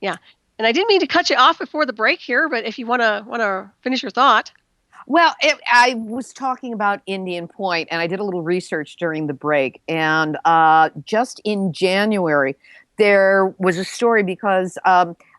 Yeah. And I didn't mean to cut you off before the break here, but if you want to finish your thought. Well, I was talking about Indian Point, and I did a little research during the break. And just in January, there was a story because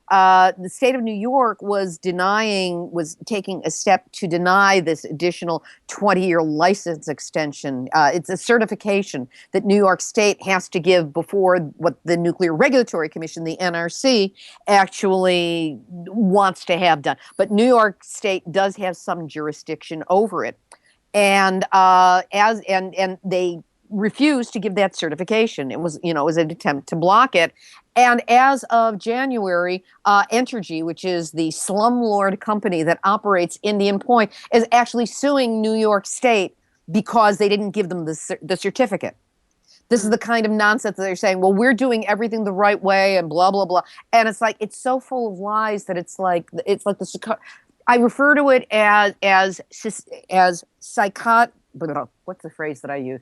the state of New York was taking a step to deny this additional 20-year license extension. It's a certification that New York State has to give before what the Nuclear Regulatory Commission, the NRC, actually wants to have done. But New York State does have some jurisdiction over it, and they refused to give that certification. It was an attempt to block it. And as of January, Entergy, which is the slumlord company that operates Indian Point, is actually suing New York State because they didn't give them the certificate. This is the kind of nonsense that they're saying, well, we're doing everything the right way and blah, blah, blah. And it's like, it's so full of lies that it's like the, I refer to it as psychot, what's the phrase that I use?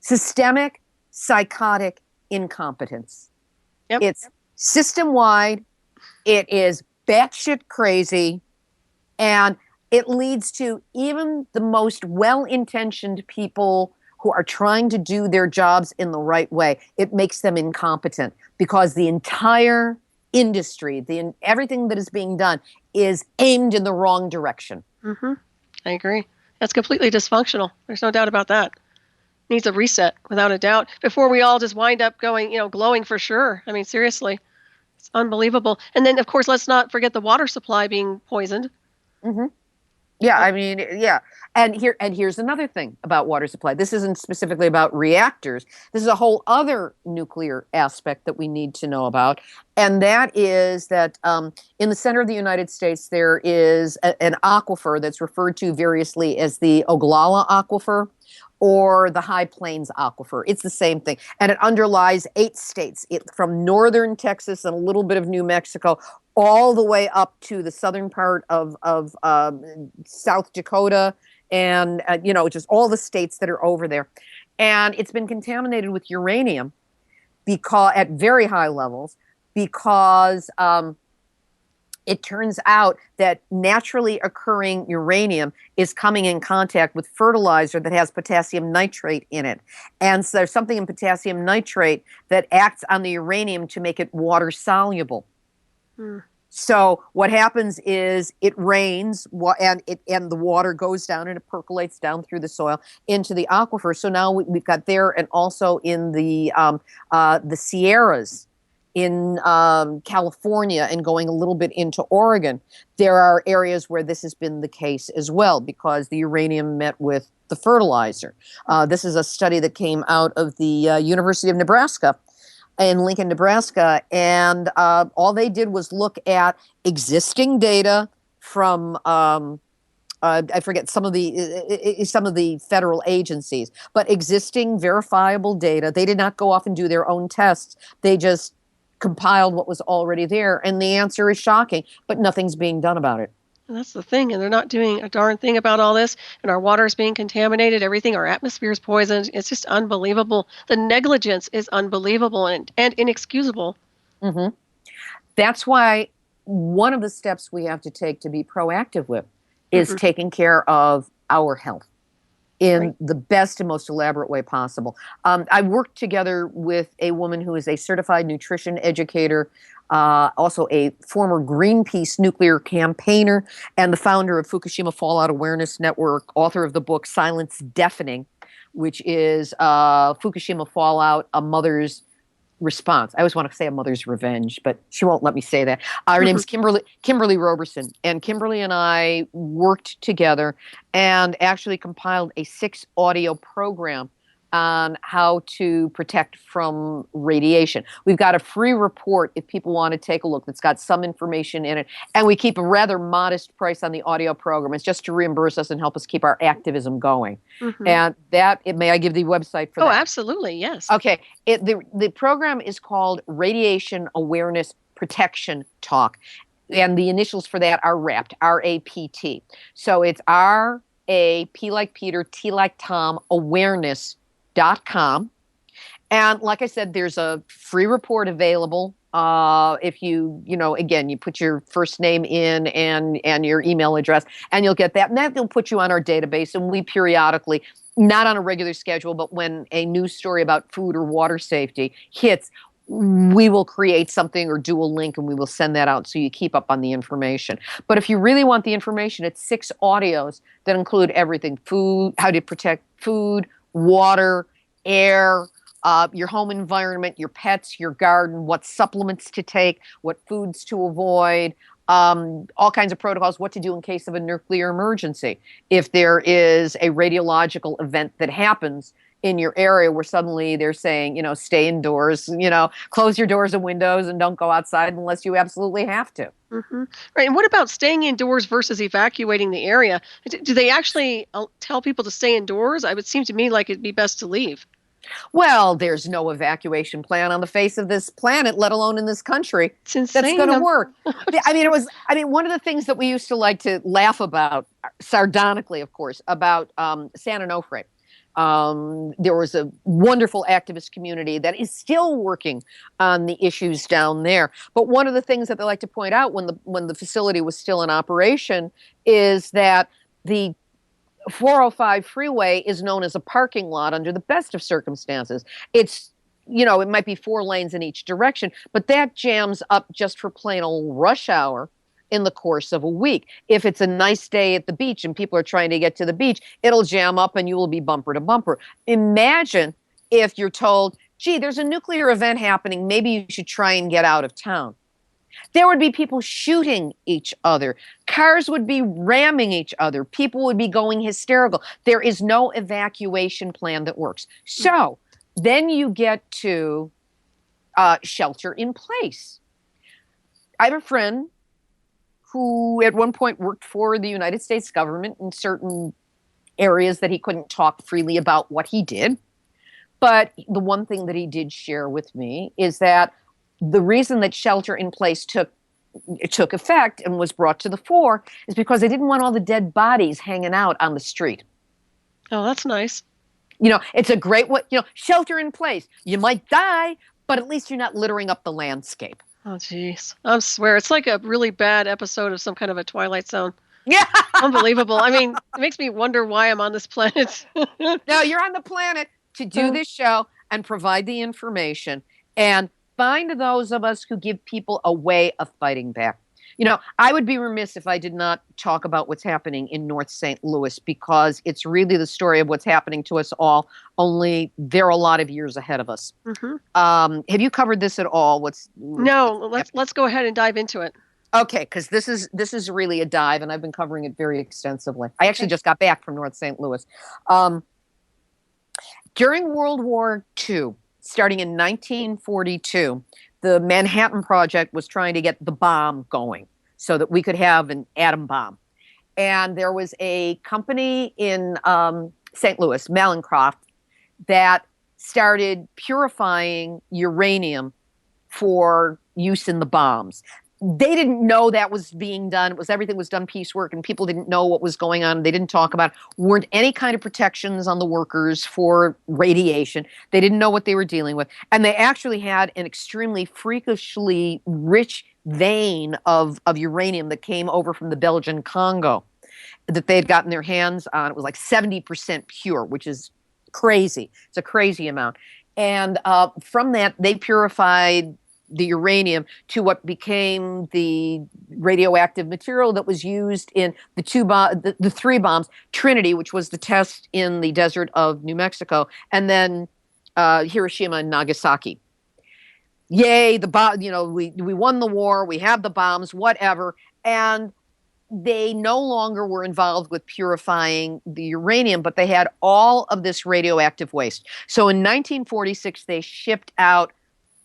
Systemic psychotic incompetence. Yep. It's system-wide. It is batshit crazy. And it leads to even the most well-intentioned people who are trying to do their jobs in the right way. It makes them incompetent because the entire industry, everything that is being done is aimed in the wrong direction. Mm-hmm. I agree. That's completely dysfunctional. There's no doubt about that. Needs a reset, without a doubt, before we all just wind up going, glowing for sure. I mean, seriously, it's unbelievable. And then, of course, let's not forget the water supply being poisoned. Mm-hmm. Yeah, I mean, yeah. And here's another thing about water supply. This isn't specifically about reactors. This is a whole other nuclear aspect that we need to know about. And that is that in the center of the United States, there is an aquifer that's referred to variously as the Oglala Aquifer or the High Plains Aquifer. It's the same thing. And it underlies 8 states, from northern Texas and a little bit of New Mexico, all the way up to the southern part of South Dakota and, just all the states that are over there. And it's been contaminated with uranium at very high levels because it turns out that naturally occurring uranium is coming in contact with fertilizer that has potassium nitrate in it. And so there's something in potassium nitrate that acts on the uranium to make it water soluble. So what happens is it rains and the water goes down and it percolates down through the soil into the aquifer. So now we've got there, and also in the Sierras in California and going a little bit into Oregon, there are areas where this has been the case as well because the uranium met with the fertilizer. This is a study that came out of the University of Nebraska in Lincoln, Nebraska, and all they did was look at existing data from I forget some of the federal agencies, but existing verifiable data. They did not go off and do their own tests. They just compiled what was already there, and the answer is shocking, but nothing's being done about it. And that's the thing, and they're not doing a darn thing about all this, and our water is being contaminated, everything, our atmosphere is poisoned. It's just unbelievable. The negligence is unbelievable and inexcusable. Mm-hmm. That's why one of the steps we have to take to be proactive with is taking care of our health in the best and most elaborate way possible. I worked together with a woman who is a certified nutrition educator, also a former Greenpeace nuclear campaigner, and the founder of Fukushima Fallout Awareness Network, author of the book Silence Deafening, which is Fukushima Fallout, A Mother's Response. I always want to say A Mother's Revenge, but she won't let me say that. Her name's Kimberly Roberson, and Kimberly and I worked together and actually compiled a 6 audio program on how to protect from radiation. We've got a free report if people want to take a look that's got some information in it, and we keep a rather modest price on the audio program. It's just to reimburse us and help us keep our activism going. And may I give the website for that? Oh, absolutely, yes. Okay, the program is called Radiation Awareness Protection Talk, and the initials for that are RAPT, R-A-P-T. So it's R-A-P like Peter, T like Tom, awareness.com. And like I said, there's a free report available If again, you put your first name in and your email address, and you'll get that. And that will put you on our database. And we periodically, not on a regular schedule, but when a news story about food or water safety hits, we will create something or do a link and we will send that out so you keep up on the information. But if you really want the information, it's 6 audios that include everything: food, how to protect food, water, air, your home environment, your pets, your garden, what supplements to take, what foods to avoid, all kinds of protocols, what to do in case of a nuclear emergency. If there is a radiological event that happens in your area where suddenly they're saying, stay indoors, close your doors and windows and don't go outside unless you absolutely have to. Mm-hmm. Right. And what about staying indoors versus evacuating the area? Do they actually tell people to stay indoors? It would seem to me like it'd be best to leave. Well, there's no evacuation plan on the face of this planet, let alone in this country, It's insane. that's going to work. One of the things that we used to like to laugh about, sardonically, of course, about San Onofre. There was a wonderful activist community that is still working on the issues down there. But one of the things that they like to point out when the facility was still in operation is that the 405 freeway is known as a parking lot under the best of circumstances. It's, it might be 4 lanes in each direction, but that jams up just for plain old rush hour in the course of a week. If it's a nice day at the beach and people are trying to get to the beach, it'll jam up and you will be bumper to bumper. Imagine if you're told, gee, there's a nuclear event happening, maybe you should try and get out of town. There would be people shooting each other. Cars would be ramming each other. People would be going hysterical. There is no evacuation plan that works. So then you get to shelter in place. I have a friend who at one point worked for the United States government in certain areas that he couldn't talk freely about what he did. But the one thing that he did share with me is that the reason that shelter in place took effect and was brought to the fore is because they didn't want all the dead bodies hanging out on the street. Oh, that's nice. It's a great way, shelter in place. You might die, but at least you're not littering up the landscape. Oh, jeez. I swear, it's like a really bad episode of some kind of a Twilight Zone. Yeah. Unbelievable. It makes me wonder why I'm on this planet. No, you're on the planet to do this show and provide the information and find those of us who give people a way of fighting back. I would be remiss if I did not talk about what's happening in North St. Louis, because it's really the story of what's happening to us all, only they're a lot of years ahead of us. Mm-hmm. Have you covered this at all? No, let's go ahead and dive into it. Okay, because this is really a dive, and I've been covering it very extensively. I actually just got back from North St. Louis. During World War II, starting in 1942, the Manhattan Project was trying to get the bomb going so that we could have an atom bomb. And there was a company in St. Louis, Malencroft, that started purifying uranium for use in the bombs. They didn't know that was being done. Everything was done piecework, and people didn't know what was going on. They didn't talk about it. Weren't any kind of protections on the workers for radiation. They didn't know what they were dealing with. And they actually had an extremely freakishly rich vein of uranium that came over from the Belgian Congo that they had gotten their hands on. It was like 70% pure, which is crazy. It's a crazy amount. And from that, they purified the uranium to what became the radioactive material that was used in the 3 bombs, Trinity, which was the test in the desert of New Mexico, and then Hiroshima and Nagasaki. Yay, we won the war, we have the bombs, whatever. And they no longer were involved with purifying the uranium, but they had all of this radioactive waste. So in 1946, they shipped out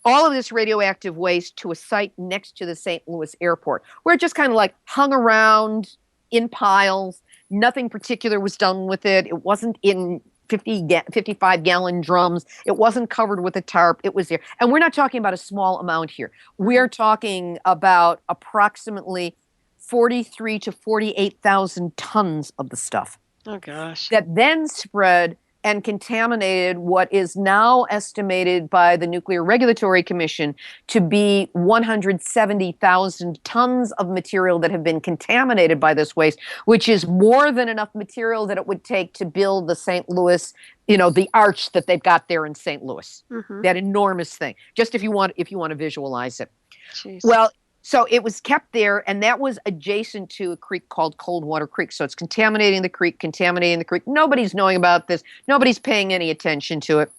all of this radioactive waste to a site next to the St. Louis airport, where it just kind of like hung around in piles. Nothing particular was done with it. It wasn't in 55-gallon drums. It wasn't covered with a tarp. It was there. And we're not talking about a small amount here. We're talking about approximately 43 to 48,000 tons of the stuff. Oh, gosh. That then spread and contaminated what is now estimated by the Nuclear Regulatory Commission to be 170,000 tons of material that have been contaminated by this waste, which is more than enough material that it would take to build the St. Louis, the arch that they've got there in St. Louis. Mm-hmm. That enormous thing. Just if you want to visualize it. Jeez. Well, so it was kept there, and that was adjacent to a creek called Coldwater Creek. So it's contaminating the creek. Nobody's knowing about this. Nobody's paying any attention to it.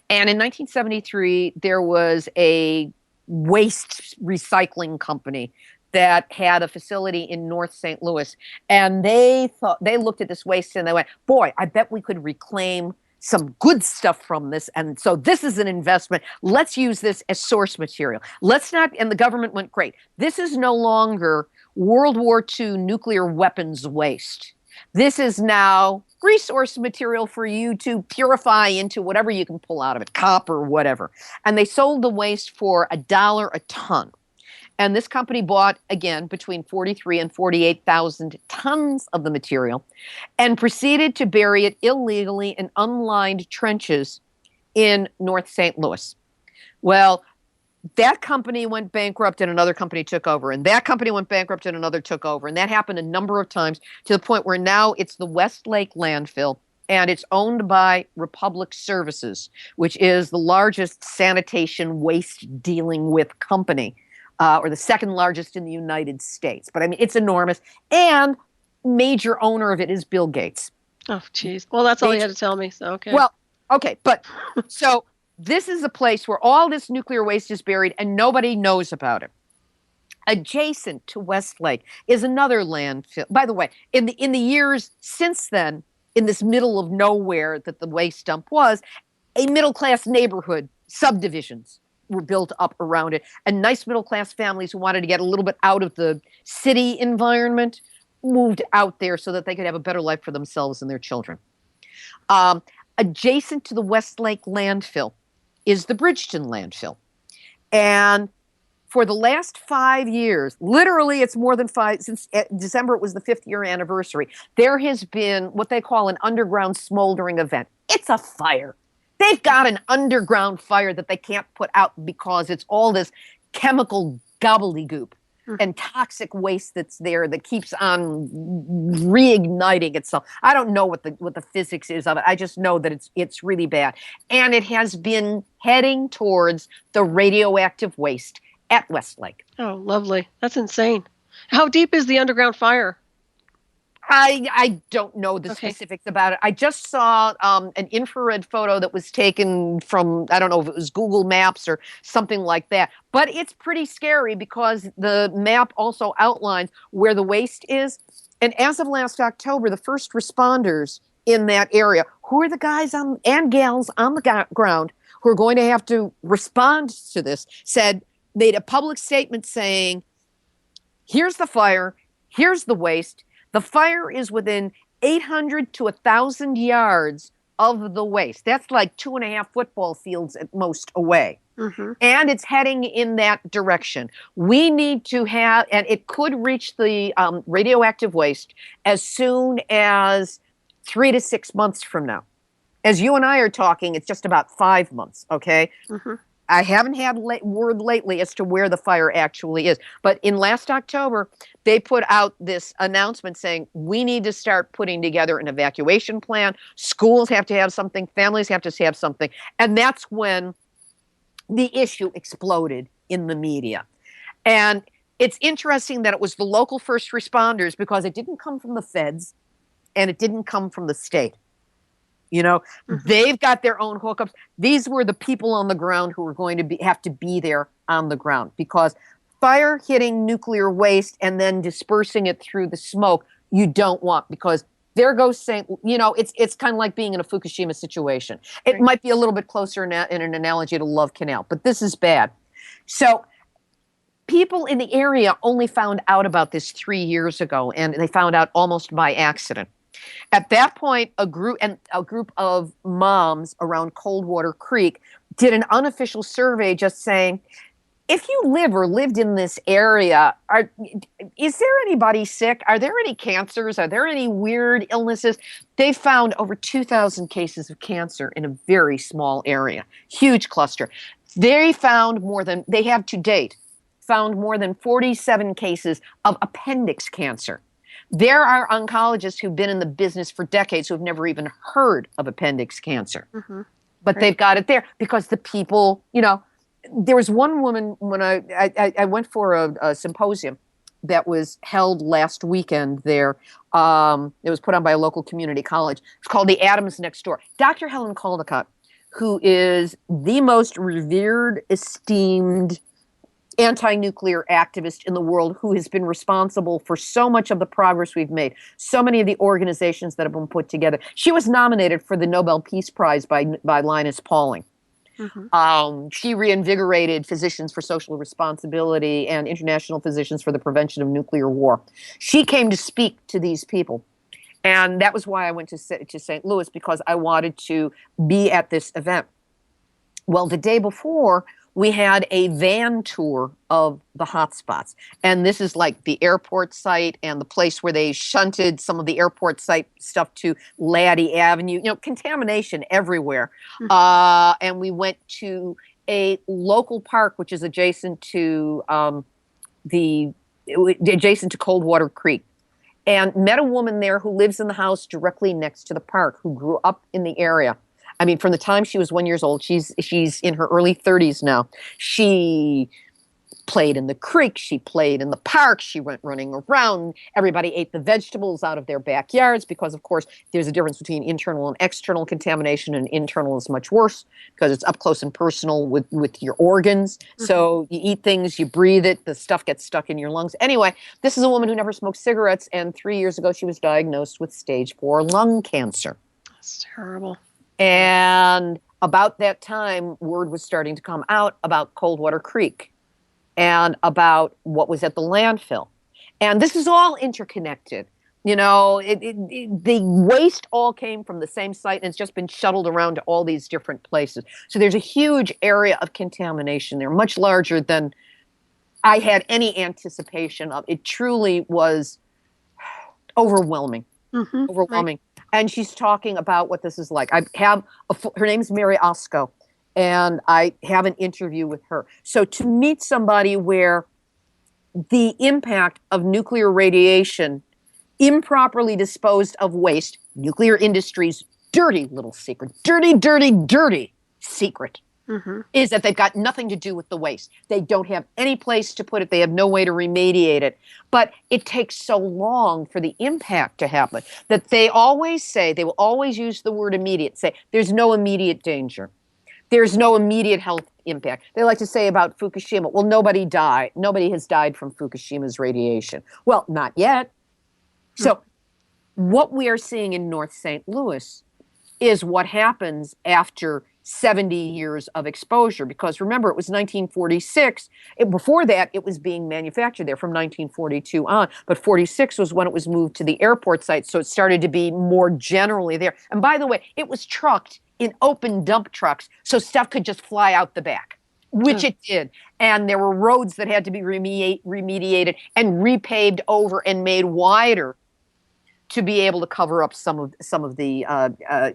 And in 1973, there was a waste recycling company that had a facility in North St. Louis. And they looked at this waste and they went, boy, I bet we could reclaim some good stuff from this. And so this is an investment. Let's use this as source material. And the government went, great. This is no longer World War II nuclear weapons waste. This is now resource material for you to purify into whatever you can pull out of it, copper, whatever. And they sold the waste for $1 a ton. And this company bought, again, between 43 and 48,000 tons of the material and proceeded to bury it illegally in unlined trenches in North St. Louis. Well, that company went bankrupt and another company took over. And that company went bankrupt and another took over. And that happened a number of times to the point where now it's the Westlake landfill. And it's owned by Republic Services, which is the largest sanitation waste dealing with company. Or the second largest in the United States. But I mean, it's enormous. And major owner of it is Bill Gates. Oh, geez. Well, that's all you had to tell me. So, okay. Well, okay. But so this is a place where all this nuclear waste is buried and nobody knows about it. Adjacent to Westlake is another landfill. By the way, in the years since then, in this middle of nowhere that the waste dump was, a middle-class neighborhood, subdivisions were built up around it, and nice middle-class families who wanted to get a little bit out of the city environment moved out there so that they could have a better life for themselves and their children. Adjacent to the Westlake landfill is the Bridgeton landfill. And for the last 5 years, literally it's more than 5, since December it was the 5th year anniversary, there has been what they call an underground smoldering event. It's a fire. They've got an underground fire that they can't put out because it's all this chemical gobbledygook and toxic waste that's there that keeps on reigniting itself. I don't know what the physics is of it. I just know that it's really bad. And it has been heading towards the radioactive waste at Westlake. Oh, lovely. That's insane. How deep is the underground fire? I don't know the specifics about it. I just saw an infrared photo that was taken from, I don't know if it was Google Maps or something like that. But it's pretty scary because the map also outlines where the waste is. And as of last October, the first responders in that area, who are the guys and gals on the ground who are going to have to respond to this, made a public statement saying, here's the fire, here's the waste. The fire is within 800 to 1,000 yards of the waste. That's like 2.5 football fields at most away. Mm-hmm. And it's heading in that direction. We need to have, and it could reach the radioactive waste as soon as 3 to 6 months from now. As you and I are talking, it's just about 5 months, okay? Mm-hmm. I haven't had word lately as to where the fire actually is. But in last October, they put out this announcement saying, we need to start putting together an evacuation plan. Schools have to have something. Families have to have something. And that's when the issue exploded in the media. And it's interesting that it was the local first responders because it didn't come from the feds and it didn't come from the state. You know, they've got their own hookups. These were the people on the ground who were going to have to be there on the ground because fire hitting nuclear waste and then dispersing it through the smoke, you don't want because there goes it's kind of like being in a Fukushima situation. It might be a little bit closer in an analogy to Love Canal, but this is bad. So people in the area only found out about this 3 years ago, and they found out almost by accident. At that point, a group of moms around Coldwater Creek did an unofficial survey just saying, if you live or lived in this area, is there anybody sick? Are there any cancers? Are there any weird illnesses? They found over 2,000 cases of cancer in a very small area, huge cluster. They have to date found more than 47 cases of appendix cancer. There are oncologists who've been in the business for decades who have never even heard of appendix cancer. Mm-hmm. But Right. they've got it there because the people, there was one woman when I went for a symposium that was held last weekend there. It was put on by a local community college. It's called The Adams Next Door. Dr. Helen Caldicott, who is the most revered, esteemed anti-nuclear activist in the world, who has been responsible for so much of the progress we've made, so many of the organizations that have been put together. She was nominated for the Nobel Peace Prize by Linus Pauling. Mm-hmm. She reinvigorated Physicians for Social Responsibility and International Physicians for the Prevention of Nuclear War. She came to speak to these people. And that was why I went to St. Louis, because I wanted to be at this event. Well, the day before, we had a van tour of the hotspots. And this is like the airport site and the place where they shunted some of the airport site stuff to Laddie Avenue, contamination everywhere. Mm-hmm. And we went to a local park, which is adjacent to adjacent to Coldwater Creek, and met a woman there who lives in the house directly next to the park, who grew up in the area. I mean, from the time she was 1 year old, she's in her early 30s now. She played in the creek. She played in the park. She went running around. Everybody ate the vegetables out of their backyards because, of course, there's a difference between internal and external contamination, and internal is much worse because it's up close and personal with your organs. Mm-hmm. So you eat things, you breathe it, the stuff gets stuck in your lungs. Anyway, this is a woman who never smoked cigarettes, and 3 years ago she was diagnosed with stage 4 lung cancer. That's terrible. And about that time, word was starting to come out about Coldwater Creek and about what was at the landfill. And this is all interconnected. The waste all came from the same site, and it's just been shuttled around to all these different places. So there's a huge area of contamination there, much larger than I had any anticipation of. It truly was overwhelming. Mm-hmm. Overwhelming. Right. And she's talking about what this is like. I have her name's Mary Osco, and I have an interview with her. So to meet somebody where the impact of nuclear radiation, improperly disposed of waste, nuclear industry's dirty little secret, dirty, dirty, dirty secret, Mm-hmm. is that they've got nothing to do with the waste. They don't have any place to put it. They have no way to remediate it. But it takes so long for the impact to happen that they always say, they will always use the word immediate, say, there's no immediate danger. There's no immediate health impact. They like to say about Fukushima, well, nobody died. Nobody has died from Fukushima's radiation. Well, not yet. So what we are seeing in North St. Louis is what happens after 70 years of exposure, because remember, it was 1946. Before that, it was being manufactured there from 1942 on, but 46 was when it was moved to the airport site, so it started to be more generally there. And by the way, it was trucked in open dump trucks, so stuff could just fly out the back, which it did. And there were roads that had to be remediated and repaved over and made wider to be able to cover up some of the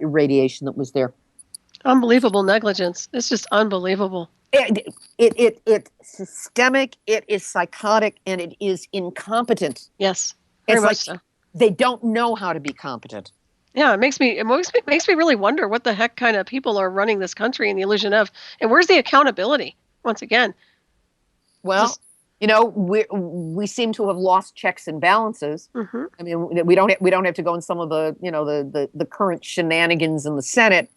radiation that was there. Unbelievable negligence. It's just unbelievable. It's systemic, it is psychotic, and it is incompetent. Yes, very much so. They don't know how to be competent. Yeah, it makes me really wonder what the heck kind of people are running this country, and the illusion of, and where's the accountability once again? Well, we seem to have lost checks and balances. Mm-hmm. I mean, we don't have to go in some of the the current shenanigans in the Senate.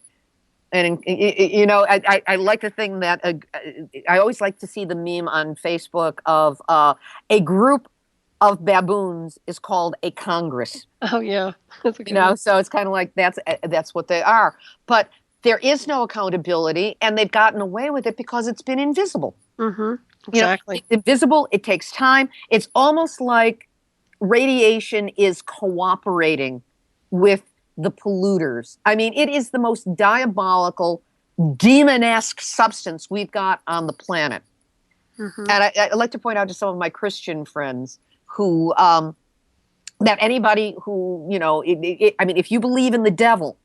And I like the thing that I always like to see the meme on Facebook of a group of baboons is called a Congress. Oh yeah, that's a good one. So it's kind of like that's what they are. But there is no accountability, and they've gotten away with it because it's been invisible. Mm-hmm. Exactly. It's invisible. It takes time. It's almost like radiation is cooperating with the polluters. I mean, it is the most diabolical, demon-esque substance we've got on the planet. Mm-hmm. And I like to point out to some of my Christian friends who, that anybody who, I mean, if you believe in the devil,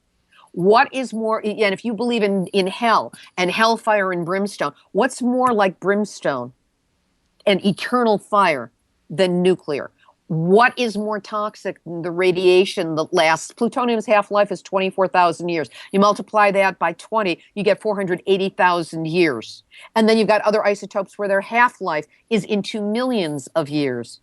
what is more, and if you believe in hell and hellfire and brimstone, what's more like brimstone and eternal fire than nuclear? What is more toxic than the radiation that lasts? Plutonium's half-life is 24,000 years. You multiply that by 20, you get 480,000 years. And then you've got other isotopes where their half-life is into millions of years.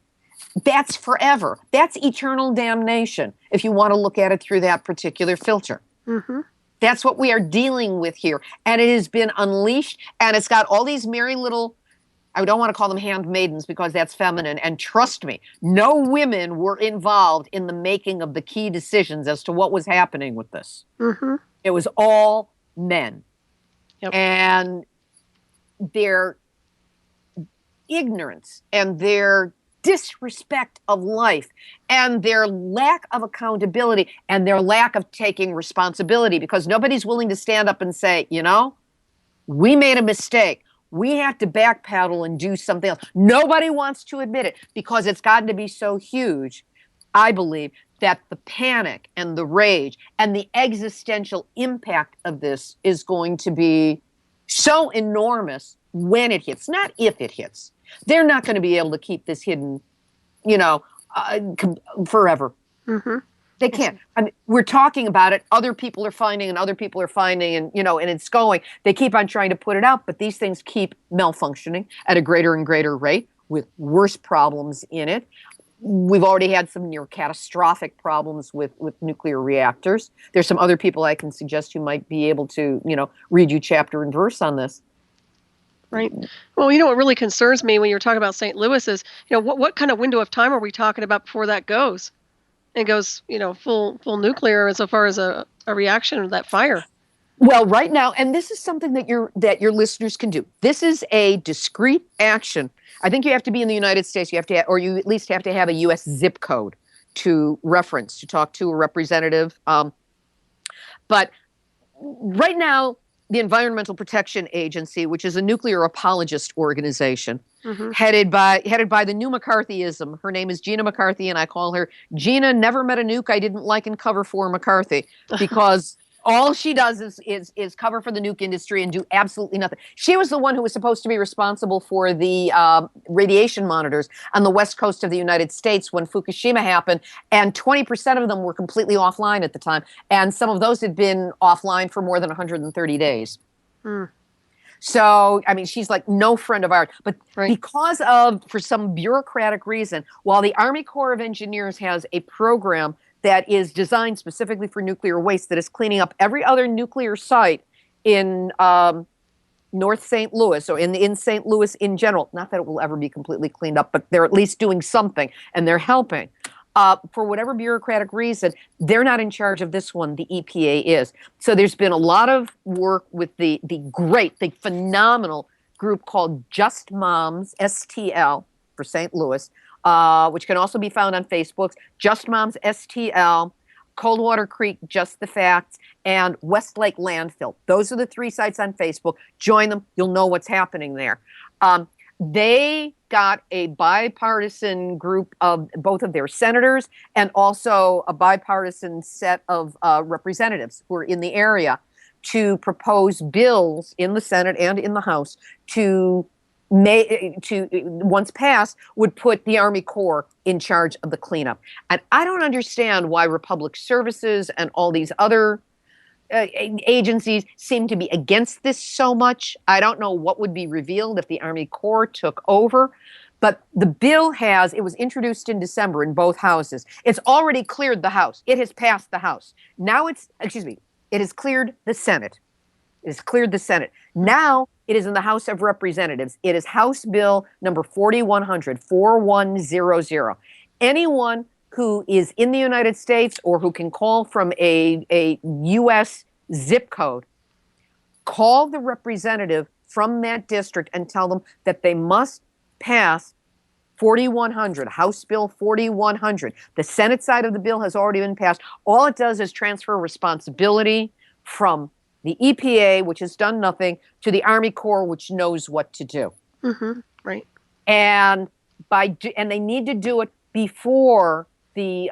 That's forever. That's eternal damnation, if you want to look at it through that particular filter. Mm-hmm. That's what we are dealing with here. And it has been unleashed, and it's got all these merry little, I don't want to call them handmaidens because that's feminine. And trust me, no women were involved in the making of the key decisions as to what was happening with this. Mm-hmm. It was all men. Yep. And their ignorance and their disrespect of life and their lack of accountability and their lack of taking responsibility, because nobody's willing to stand up and say, we made a mistake. We have to backpedal and do something else. Nobody wants to admit it because it's gotten to be so huge, I believe, that the panic and the rage and the existential impact of this is going to be so enormous when it hits, not if it hits. They're not going to be able to keep this hidden, forever. Mm-hmm. They can't. I mean, we're talking about it. Other people are finding, and other people are finding, and and it's going. They keep on trying to put it out, but these things keep malfunctioning at a greater and greater rate with worse problems in it. We've already had some near catastrophic problems with nuclear reactors. There's some other people I can suggest who might be able to, read you chapter and verse on this. Right. Well, what really concerns me when you're talking about St. Louis is, what kind of window of time are we talking about before that goes? It goes, full nuclear insofar as a reaction of that fire. Well, right now, and this is something that your listeners can do. This is a discrete action. I think you have to be in the United States. You have to, or you at least have to have a U.S. zip code to reference to talk to a representative. But right now, the Environmental Protection Agency, which is a nuclear apologist organization, mm-hmm. headed by the new McCarthyism. Her name is Gina McCarthy, and I call her Gina Never Met a Nuke I Didn't Like and Cover for McCarthy, because all she does is cover for the nuke industry and do absolutely nothing. She was the one who was supposed to be responsible for the radiation monitors on the west coast of the United States when Fukushima happened, and 20% of them were completely offline at the time, and some of those had been offline for more than 130 days. Mm. So, I mean, she's like no friend of ours. But right. because of, for some bureaucratic reason, while the Army Corps of Engineers has a program that is designed specifically for nuclear waste that is cleaning up every other nuclear site in North St. Louis, or in St. Louis in general. Not that it will ever be completely cleaned up, but they're at least doing something, and they're helping. For whatever bureaucratic reason, they're not in charge of this one. The EPA is. So there's been a lot of work with the phenomenal group called Just Moms, STL, for St. Louis, which can also be found on Facebook. Just Moms, STL, Coldwater Creek, Just the Facts, and Westlake Landfill. Those are the 3 sites on Facebook. Join them. You'll know what's happening there. They got a bipartisan group of both of their senators and also a bipartisan set of representatives who are in the area to propose bills in the Senate and in the House to once passed, would put the Army Corps in charge of the cleanup. And I don't understand why Republic Services and all these other agencies seem to be against this so much. I don't know what would be revealed if the Army Corps took over. But the bill it was introduced in December in both houses. It's already cleared the House. It has passed the House. Now it has cleared the Senate. It has cleared the Senate. Now it is in the House of Representatives. It is House Bill number 4100. Anyone who is in the United States or who can call from a U.S. zip code, call the representative from that district and tell them that they must pass 4100, House Bill 4100. The Senate side of the bill has already been passed. All it does is transfer responsibility from the EPA, which has done nothing, to the Army Corps, which knows what to do. Mm-hmm. Right. And and they need to do it before the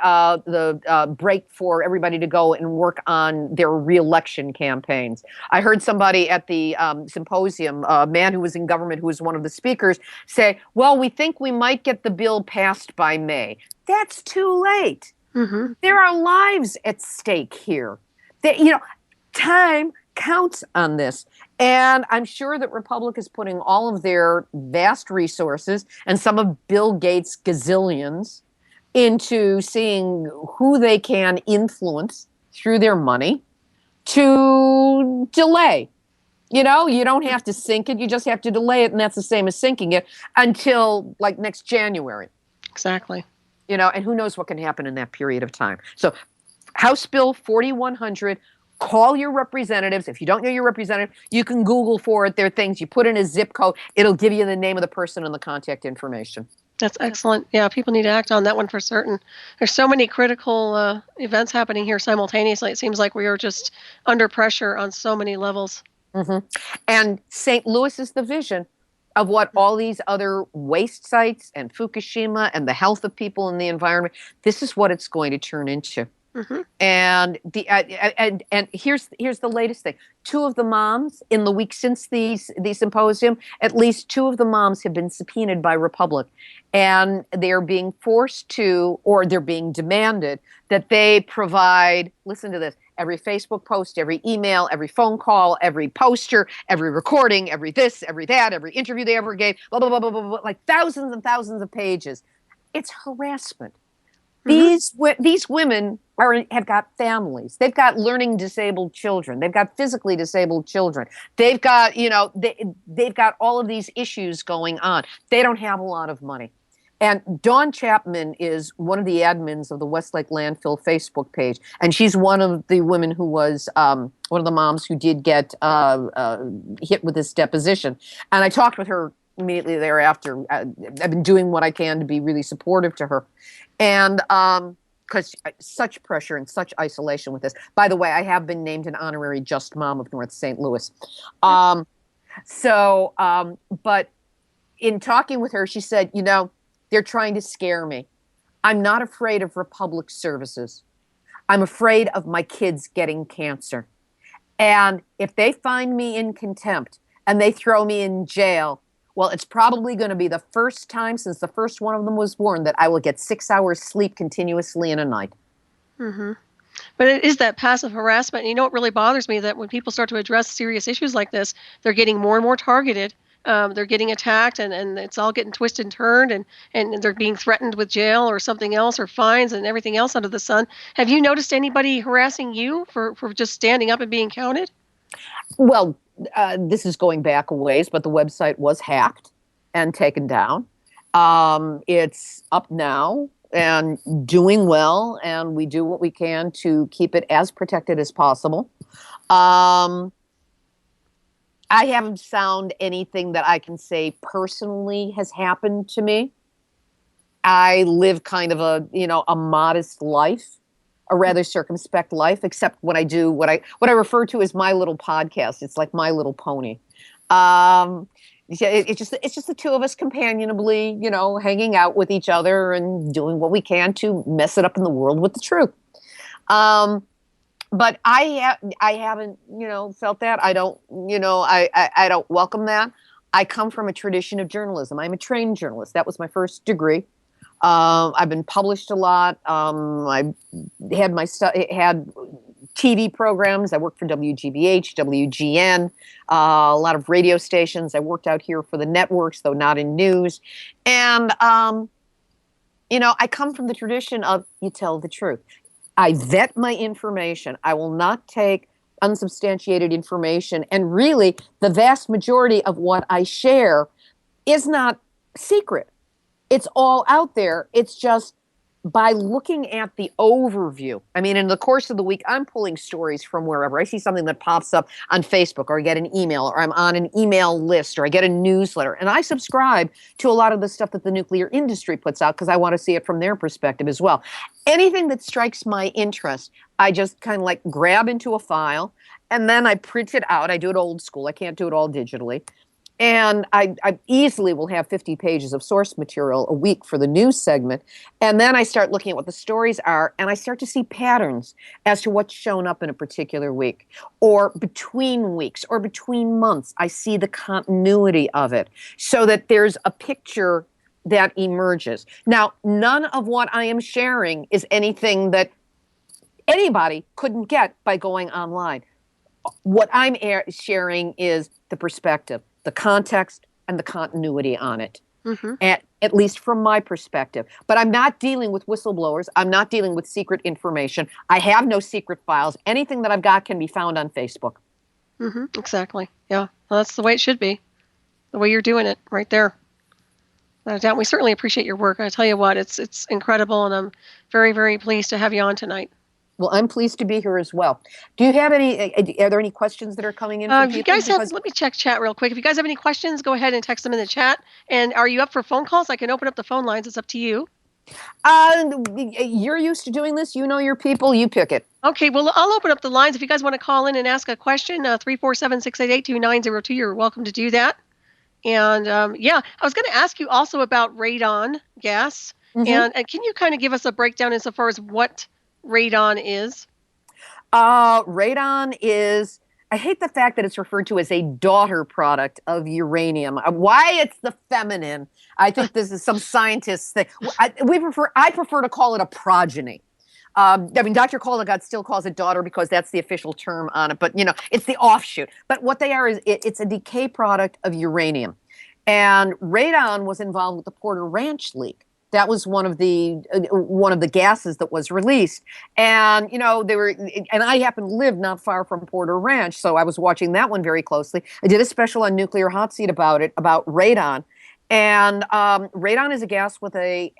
break for everybody to go and work on their reelection campaigns. I heard somebody at the symposium, a man who was in government, who was one of the speakers, say, "Well, we think we might get the bill passed by May." That's too late. Mm-hmm. There are lives at stake here. That time counts on this. And I'm sure that Republic is putting all of their vast resources and some of Bill Gates' gazillions into seeing who they can influence through their money to delay. You don't have to sink it. You just have to delay it. And that's the same as sinking it until like next January. Exactly. And who knows what can happen in that period of time. So House Bill 4100, call your representatives. If you don't know your representative, you can Google for it. There are things you put in a zip code. It'll give you the name of the person and the contact information. That's excellent. Yeah, people need to act on that one for certain. There's so many critical events happening here simultaneously. It seems like we are just under pressure on so many levels. Mm-hmm. And St. Louis is the vision of what all these other waste sites and Fukushima and the health of people and the environment, this is what it's going to turn into. Mm-hmm. And here's the latest thing. Two of the moms in the week since the symposium, at least two of the moms have been subpoenaed by Republic, and they're being forced to, or they're being demanded that they provide, listen to this, every Facebook post, every email, every phone call, every poster, every recording, every this, every that, every interview they ever gave, blah, blah, blah, blah, blah, blah, like thousands and thousands of pages. It's harassment. Mm-hmm. These women have got families. They've got learning disabled children. They've got physically disabled children. They've got, they've got all of these issues going on. They don't have a lot of money. And Dawn Chapman is one of the admins of the Westlake Landfill Facebook page. And she's one of the women who was one of the moms who did get hit with this deposition. And I talked with her immediately thereafter. I've been doing what I can to be really supportive to her. And because such pressure and such isolation with this. By the way, I have been named an honorary Just Mom of North St. Louis. But in talking with her, she said, they're trying to scare me. I'm not afraid of Republic services. I'm afraid of my kids getting cancer. And if they find me in contempt and they throw me in jail, well, it's probably going to be the first time since the first one of them was born that I will get 6 hours sleep continuously in a night. Mm-hmm. But it is that passive harassment. And what really bothers me that when people start to address serious issues like this, they're getting more and more targeted. They're getting attacked, and it's all getting twisted and turned, and they're being threatened with jail or something else or fines and everything else under the sun. Have you noticed anybody harassing you for just standing up and being counted? Well, this is going back a ways, but the website was hacked and taken down. It's up now and doing well, and we do what we can to keep it as protected as possible. I haven't found anything that I can say personally has happened to me. I live kind of a modest life, a rather circumspect life, except when I do what I refer to as my little podcast. It's like My Little Pony. It's just the two of us companionably, hanging out with each other and doing what we can to mess it up in the world with the truth. But I haven't, felt that. I don't, I don't welcome that. I come from a tradition of journalism. I'm a trained journalist. That was my first degree. I've been published a lot. I had had TV programs. I worked for WGBH, WGN, a lot of radio stations. I worked out here for the networks, though not in news. And, I come from the tradition of you tell the truth. I vet my information. I will not take unsubstantiated information. And really, the vast majority of what I share is not secret. It's all out there. It's just by looking at the overview. I mean, in the course of the week, I'm pulling stories from wherever. I see something that pops up on Facebook, or I get an email, or I'm on an email list, or I get a newsletter. And I subscribe to a lot of the stuff that the nuclear industry puts out because I want to see it from their perspective as well. Anything that strikes my interest, I just kind of like grab into a file, and then I print it out. I do it old school. I can't do it all digitally. And I easily will have 50 pages of source material a week for the news segment. And then I start looking at what the stories are, and I start to see patterns as to what's shown up in a particular week, or between weeks, or between months. I see the continuity of it so that there's a picture that emerges. Now, none of what I am sharing is anything that anybody couldn't get by going online. What I'm sharing is the perspective, the context, and the continuity on it, Mm-hmm. at least from my perspective. But I'm not dealing with whistleblowers. I'm not dealing with secret information. I have no secret files. Anything that I've got can be found on Facebook. Mm-hmm. Exactly. Yeah. Well, that's the way it should be. The way you're doing it right there. Without a doubt. We certainly appreciate your work. I tell you what, it's incredible, and I'm very, very pleased to have you on tonight. Well, I'm pleased to be here as well. Do you have any, are there any questions that are coming in from If you people? guys have, let me check chat real quick. If you guys have any questions, go ahead and text them in the chat. And are you up for phone calls? I can open up the phone lines. It's up to you. You're used to doing this. You know your people. You pick it. Okay, well, I'll open up the lines. If you guys want to call in and ask a question, 347-688-2902, you're welcome to do that. And yeah, I was going to ask you also about radon gas. Mm-hmm. And can you kind of give us a breakdown insofar as what radon is? Radon is, I hate the fact that it's referred to as a daughter product of uranium. Why it's the feminine, I think this is some scientist's thing. I prefer to call it a progeny. I mean, Dr. Colligott still calls it daughter because that's the official term on it, but it's the offshoot. But what they are is it's a decay product of uranium. And radon was involved with the Porter Ranch leak. That was one of the gases that was released, and and I happen to live not far from Porter Ranch, so I was watching that one very closely. I did a special on Nuclear Hot Seat about radon, and radon is a gas with a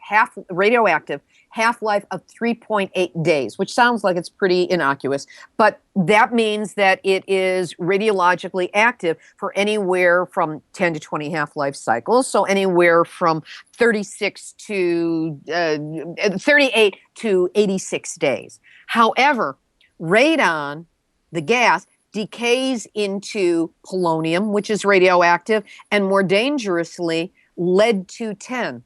radioactive half-life of 3.8 days, which sounds like it's pretty innocuous, but that means that it is radiologically active for anywhere from 10 to 20 half-life cycles, so anywhere from 38 to 86 days. However, radon, the gas, decays into polonium, which is radioactive, and more dangerously, lead-210,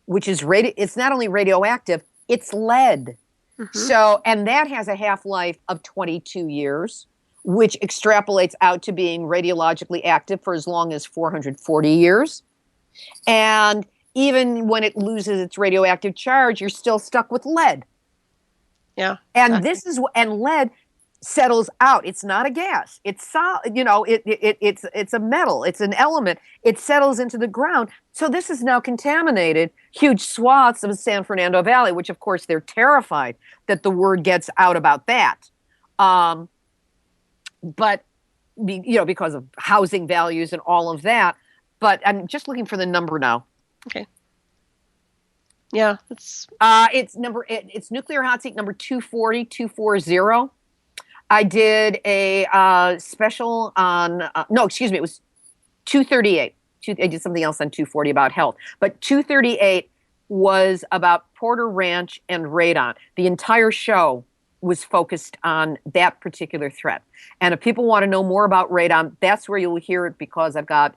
which is it's not only radioactive, it's lead. Mm-hmm. So, and that has a half-life of 22 years, which extrapolates out to being radiologically active for as long as 440 years. And even when it loses its radioactive charge, you're still stuck with lead. Yeah. And and lead settles out. It's not a gas. It's it's a metal. It's an element. It settles into the ground. So this is now contaminated huge swaths of the San Fernando Valley, which of course they're terrified that the word gets out about that. But because of housing values and all of that. But I'm just looking for the number now. Okay. Yeah, it's Nuclear Hot Seat number 240. I did a special on, it was 238. I did something else on 240 about health. But 238 was about Porter Ranch and radon. The entire show was focused on that particular threat. And if people want to know more about radon, that's where you'll hear it, because I've got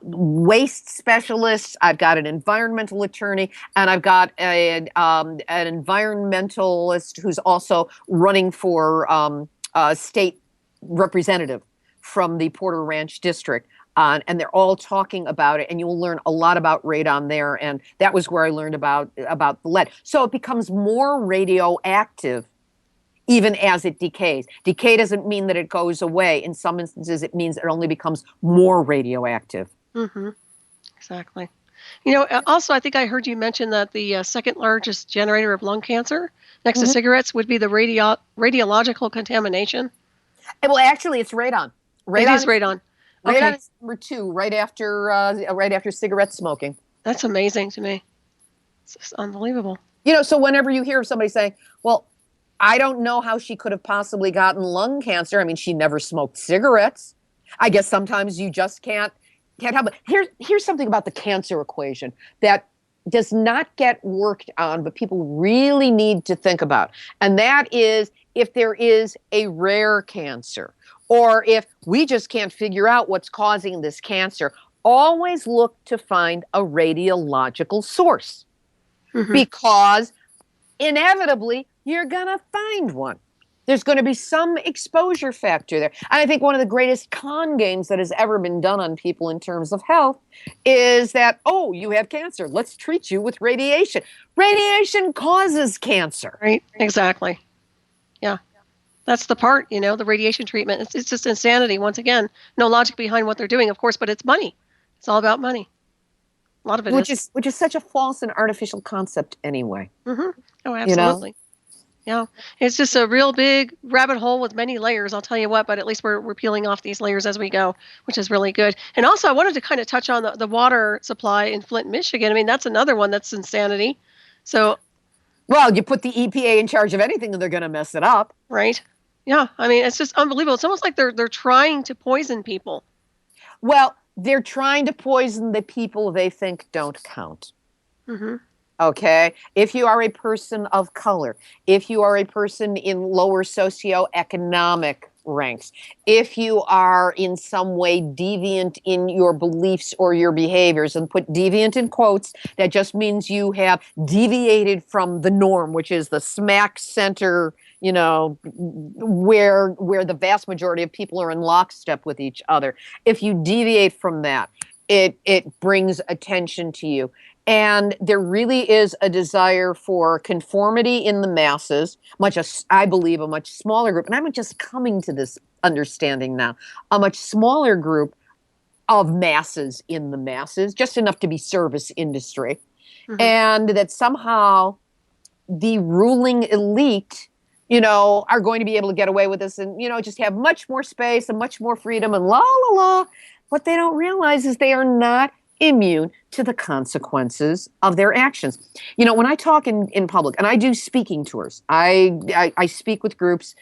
waste specialists, I've got an environmental attorney, and I've got an environmentalist who's also running for state representative from the Porter Ranch district. And they're all talking about it, and you'll learn a lot about radon there. And that was where I learned about the lead. So it becomes more radioactive even as it decays. Decay doesn't mean that it goes away. In some instances, it means it only becomes more radioactive. Mm-hmm. Exactly. Also, I think I heard you mention that the second largest generator of lung cancer, next to cigarettes, would be the radiological contamination. Well, actually, it's radon. It is radon. Radon is number 2, right after cigarette smoking. That's amazing to me. It's just unbelievable. So whenever you hear somebody saying, well, I don't know how she could have possibly gotten lung cancer. I mean, she never smoked cigarettes. I guess sometimes you just can't help it. Here's something about the cancer equation that does not get worked on, but people really need to think about. And that is if there is a rare cancer or if we just can't figure out what's causing this cancer, always look to find a radiological source, because inevitably you're going to find one. There's going to be some exposure factor there. And I think one of the greatest con games that has ever been done on people in terms of health is that, oh, you have cancer, let's treat you with radiation. Radiation causes cancer. Right, exactly. Yeah. That's the part, the radiation treatment. It's just insanity. Once again, no logic behind what they're doing, of course, but it's money. It's all about money. A lot of it which is such a false and artificial concept anyway. Oh, absolutely. Yeah, it's just a real big rabbit hole with many layers. I'll tell you what, but at least we're peeling off these layers as we go, which is really good. And also, I wanted to kind of touch on the water supply in Flint, Michigan. I mean, that's another one that's insanity. So, well, you put the EPA in charge of anything, and they're going to mess it up, right? Yeah, I mean, it's just unbelievable. It's almost like they're trying to poison people. Well, they're trying to poison the people they think don't count. Okay? If you are a person of color, if you are a person in lower socioeconomic ranks, if you are in some way deviant in your beliefs or your behaviors, and put deviant in quotes, that just means you have deviated from the norm, which is the smack center, where the vast majority of people are in lockstep with each other. If you deviate from that, it brings attention to you. And there really is a desire for conformity in the masses, I believe a much smaller group, and I'm just coming to this understanding now, a much smaller group of masses in the masses, just enough to be service industry. And that somehow the ruling elite, are going to be able to get away with this and, just have much more space and much more freedom and la, la, la. What they don't realize is they are not immune to the consequences of their actions. When I talk in public, and I do speaking tours, I speak with groups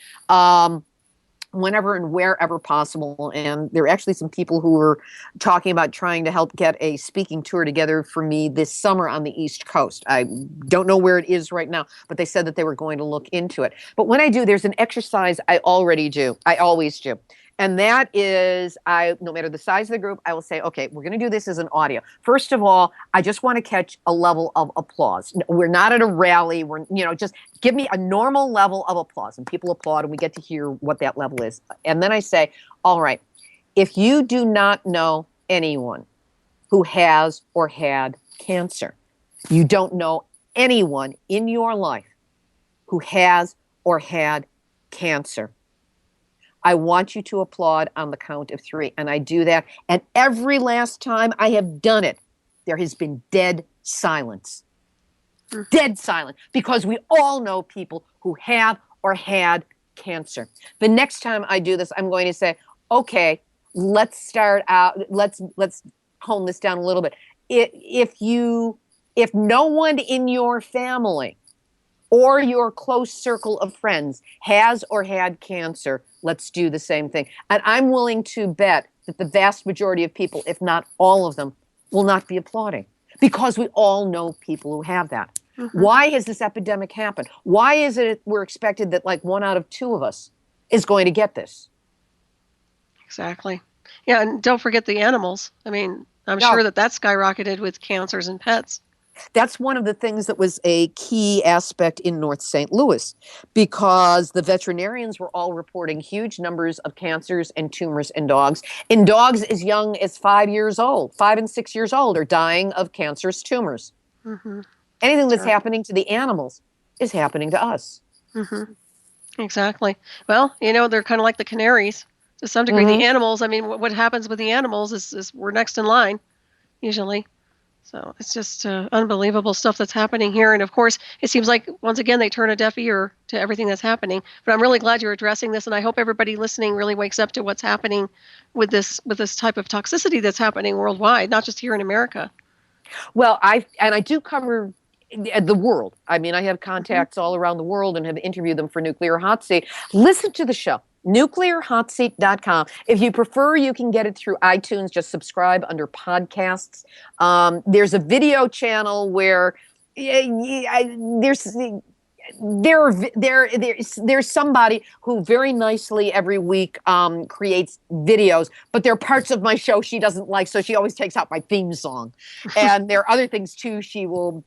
whenever and wherever possible. And there are actually some people who are talking about trying to help get a speaking tour together for me this summer on the East Coast. I don't know where it is right now, but they said that they were going to look into it. But when I do, there's an exercise I always do. And that is, no matter the size of the group, I will say, okay, we're going to do this as an audio. First of all, I just want to catch a level of applause. We're not at a rally. We're, just give me a normal level of applause. And people applaud, and we get to hear what that level is. And then I say, all right, if you do not know anyone who has or had cancer, you don't know anyone in your life who has or had cancer, I want you to applaud on the count of 3. And I do that. And every last time I have done it, there has been dead silence. Dead silence. Because we all know people who have or had cancer. The next time I do this, I'm going to say, okay, let's start out. Let's hone this down a little bit. If no one in your family or your close circle of friends has or had cancer, let's do the same thing. And I'm willing to bet that the vast majority of people, if not all of them, will not be applauding, because we all know people who have that. Why has this epidemic happened? Why is it we're expected that like 1 out of 2 of us is going to get this? Exactly. Yeah, and don't forget the animals. I mean, I'm sure that skyrocketed with cancers in pets. That's one of the things that was a key aspect in North St. Louis, because the veterinarians were all reporting huge numbers of cancers and tumors in dogs. In dogs as young as 5 years old, 5 and 6 years old, are dying of cancerous tumors. Anything that's happening to the animals is happening to us. Exactly. Well, they're kind of like the canaries to some degree. The animals, I mean, what happens with the animals is we're next in line, usually. So it's just unbelievable stuff that's happening here. And of course, it seems like, once again, they turn a deaf ear to everything that's happening. But I'm really glad you're addressing this. And I hope everybody listening really wakes up to what's happening with this type of toxicity that's happening worldwide, not just here in America. Well, I do cover the world. I mean, I have contacts all around the world and have interviewed them for Nuclear Hot Seat. Listen to the show. NuclearHotSeat.com. If you prefer, you can get it through iTunes. Just subscribe under podcasts. There's a video channel where there's there's somebody who very nicely every week creates videos, but there are parts of my show she doesn't like, so she always takes out my theme song. And there are other things too she will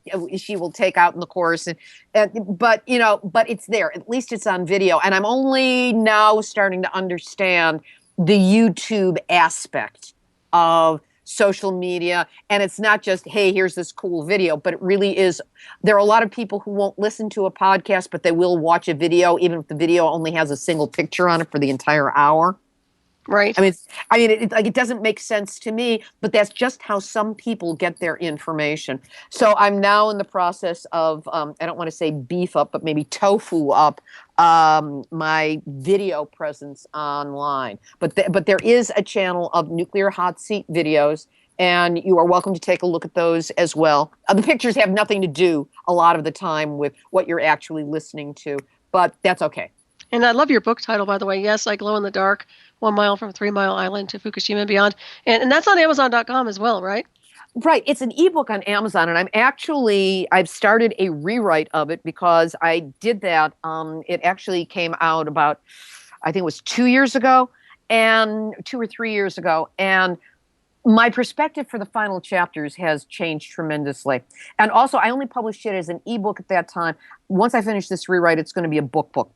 take out in the course, but it's there. At least it's on video, and I'm only now starting to understand the YouTube aspect of social media. And it's not just, hey, here's this cool video, but it really is. There are a lot of people who won't listen to a podcast, but they will watch a video, even if the video only has a single picture on it for the entire hour. Right. It doesn't make sense to me, but that's just how some people get their information. So I'm now in the process of, I don't want to say beef up, but maybe tofu up my video presence online. But there is a channel of nuclear hot seat videos, and you are welcome to take a look at those as well. The pictures have nothing to do a lot of the time with what you're actually listening to, but that's okay. And I love your book title, by the way. Yes, I Glow in the Dark, 1 Mile from 3 Mile Island to Fukushima and Beyond. And that's on Amazon.com as well, right? Right. It's an ebook on Amazon, and I've started a rewrite of it because I did that. It actually came out about, I think it was 2 years ago, and 2 or 3 years ago. And my perspective for the final chapters has changed tremendously. And also, I only published it as an ebook at that time. Once I finish this rewrite, it's going to be a book.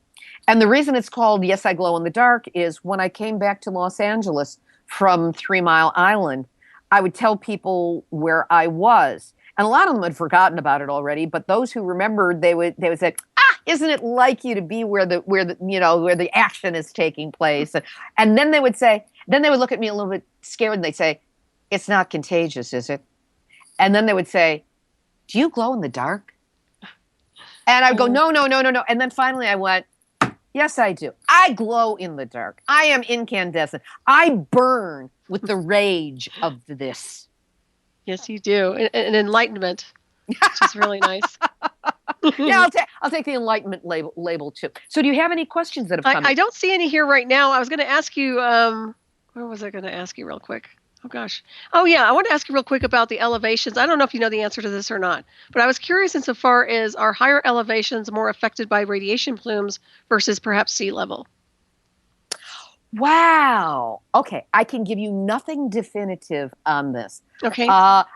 And the reason it's called Yes, I Glow in the Dark is when I came back to Los Angeles from 3 Mile Island, I would tell people where I was. And a lot of them had forgotten about it already, but those who remembered, they would say, isn't it like you to be where the action is taking place? And then they would look at me a little bit scared, and they'd say, it's not contagious, is it? And then they would say, do you glow in the dark? And I'd go, no. And then finally I went, yes, I do. I glow in the dark. I am incandescent. I burn with the rage of this. Yes, you do. An enlightenment, which is really nice. Yeah, I'll take the enlightenment label too. So do you have any questions that have come in? I don't see any here right now. I was going to ask you, what was I going to ask you real quick? Oh, gosh. Oh, yeah. I want to ask you real quick about the elevations. I don't know if you know the answer to this or not, but I was curious insofar as are higher elevations more affected by radiation plumes versus perhaps sea level? Wow. Okay. I can give you nothing definitive on this. Okay.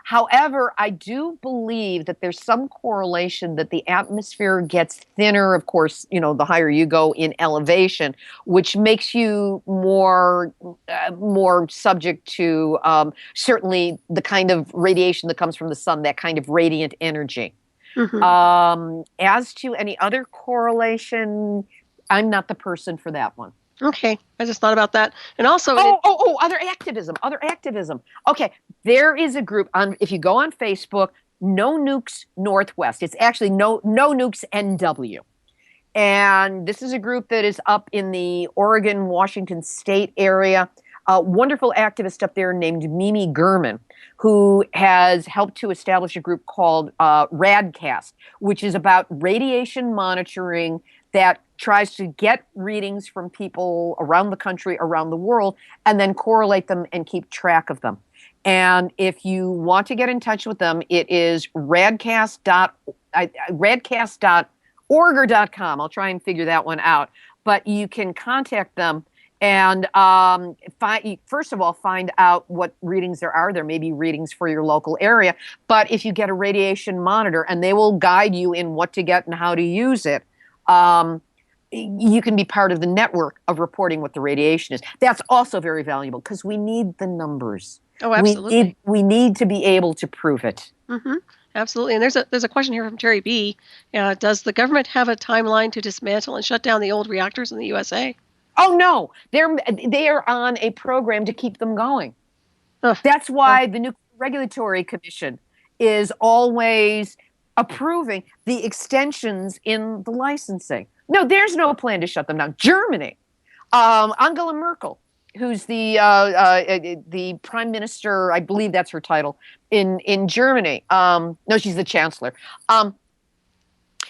However, I do believe that there's some correlation that the atmosphere gets thinner, of course, the higher you go in elevation, which makes you more subject to certainly the kind of radiation that comes from the sun, that kind of radiant energy. Mm-hmm. As to any other correlation, I'm not the person for that one. Okay, I just thought about that. And also... other activism. Okay, there is a group, if you go on Facebook, No Nukes Northwest. It's actually No Nukes NW. And this is a group that is up in the Oregon, Washington State area. A wonderful activist up there named Mimi Gurman, who has helped to establish a group called RADCAST, which is about radiation monitoring that tries to get readings from people around the country, around the world, and then correlate them and keep track of them. And if you want to get in touch with them, it is radcast.org.com. I'll try and figure that one out. But you can contact them and first of all, find out what readings there are. There may be readings for your local area. But if you get a radiation monitor, and they will guide you in what to get and how to use it, you can be part of the network of reporting what the radiation is. That's also very valuable because we need the numbers. Oh, absolutely. We need to be able to prove it. Mm-hmm. Absolutely. And there's a question here from Terry B. Does the government have a timeline to dismantle and shut down the old reactors in the USA? Oh, no. They are on a program to keep them going. That's why the Nuclear Regulatory Commission is always approving the extensions in the licensing. No, there's no plan to shut them down. Germany, Angela Merkel, who's the prime minister, I believe that's her title, in Germany. No, she's the chancellor.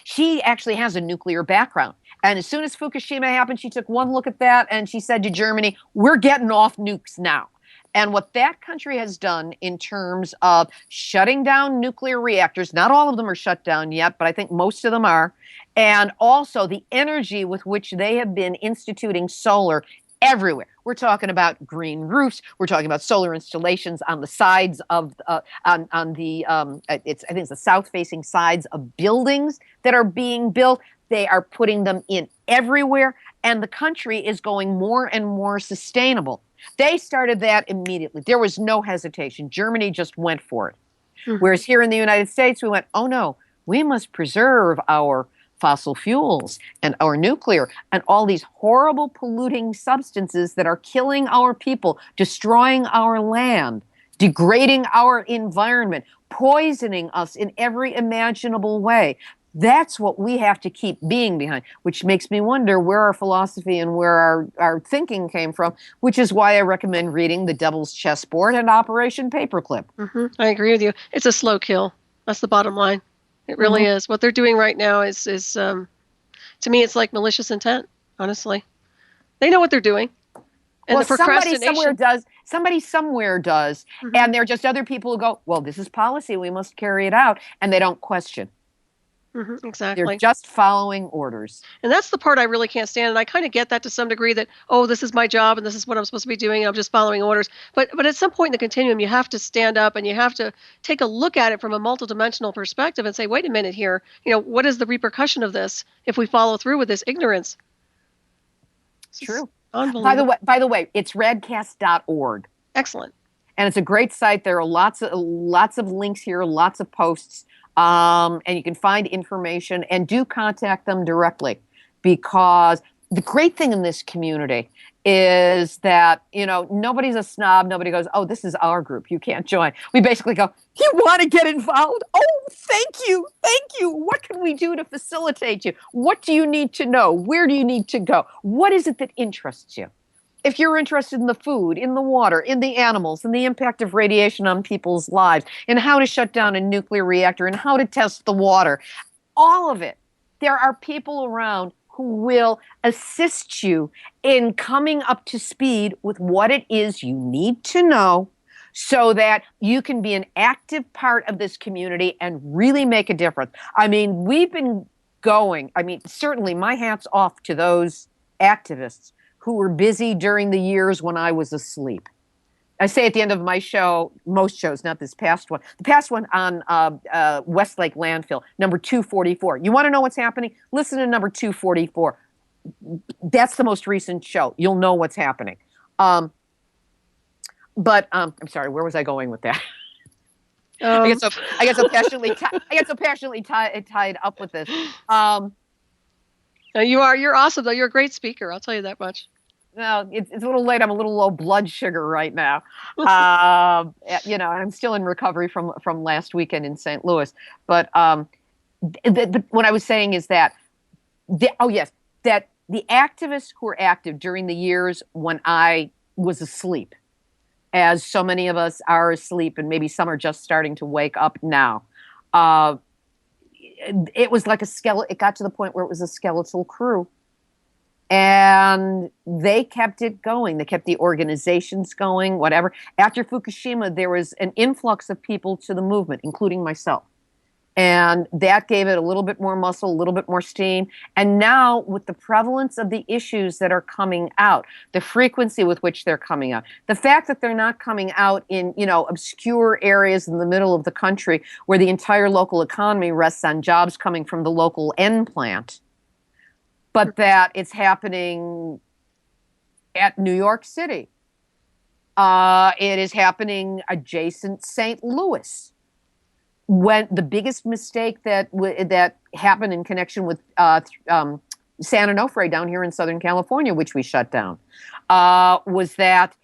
She actually has a nuclear background. And as soon as Fukushima happened, she took one look at that and she said to Germany, we're getting off nukes now. And what that country has done in terms of shutting down nuclear reactors, not all of them are shut down yet, but I think most of them are, and also the energy with which they have been instituting solar everywhere. We're talking about green roofs. We're talking about solar installations on the sides of on the I think it's the south-facing sides of buildings that are being built. They are putting them in everywhere, and the country is going more and more sustainable. They started that immediately. There was no hesitation. Germany just went for it. Whereas here in the United States, we went, oh no, we must preserve our fossil fuels and our nuclear and all these horrible polluting substances that are killing our people, destroying our land, degrading our environment, poisoning us in every imaginable way. That's what we have to keep being behind, which makes me wonder where our philosophy and where our thinking came from, which is why I recommend reading The Devil's Chessboard and Operation Paperclip. I agree with you. It's a slow kill. That's the bottom line. It really is. What they're doing right now is to me, it's like malicious intent, honestly. They know what they're doing. And well, the procrastination. Somebody somewhere does. And there are just other people who go, well, this is policy. We must carry it out. And they don't question. Exactly. They're just following orders. And that's the part I really can't stand. And I kind of get that to some degree that, oh, this is my job and this is what I'm supposed to be doing. And I'm just following orders. But at some point in the continuum, you have to stand up and you have to take a look at it from a multidimensional perspective and say, wait a minute here. What is the repercussion of this if we follow through with this ignorance? True. Unbelievable. By the way, it's radcast.org. Excellent. And it's a great site. There are lots of links here, lots of posts. And you can find information and do contact them directly, because the great thing in this community is that, nobody's a snob. Nobody goes, oh, this is our group, you can't join. We basically go, you want to get involved? Oh, thank you. What can we do to facilitate you? What do you need to know? Where do you need to go? What is it that interests you? If you're interested in the food, in the water, in the animals, in the impact of radiation on people's lives, in how to shut down a nuclear reactor, and how to test the water, all of it, there are people around who will assist you in coming up to speed with what it is you need to know so that you can be an active part of this community and really make a difference. I mean, we've been going, certainly my hat's off to those activists who were busy during the years when I was asleep. I say at the end of my show, most shows, not this past one, the past one on Westlake Landfill, number 244. You want to know what's happening? Listen to number 244. That's the most recent show. You'll know what's happening. But I'm sorry, where was I going with that? I get so passionately tied up with this. You're awesome, though. You're a great speaker. I'll tell you that much. No, it's a little late. I'm a little low blood sugar right now. I'm still in recovery from last weekend in St. Louis. But what I was saying is that, that the activists who were active during the years when I was asleep, as so many of us are asleep, and maybe some are just starting to wake up now. It was like it got to the point where it was a skeletal crew. And they kept it going. They kept the organizations going, whatever. After Fukushima, there was an influx of people to the movement, including myself. And that gave it a little bit more muscle, a little bit more steam. And now, with the prevalence of the issues that are coming out, the frequency with which they're coming out, the fact that they're not coming out in, obscure areas in the middle of the country where the entire local economy rests on jobs coming from the local end plant, but that it's happening at New York City. It is happening adjacent St. Louis. When the biggest mistake that happened in connection with San Onofre down here in Southern California, which we shut down, was that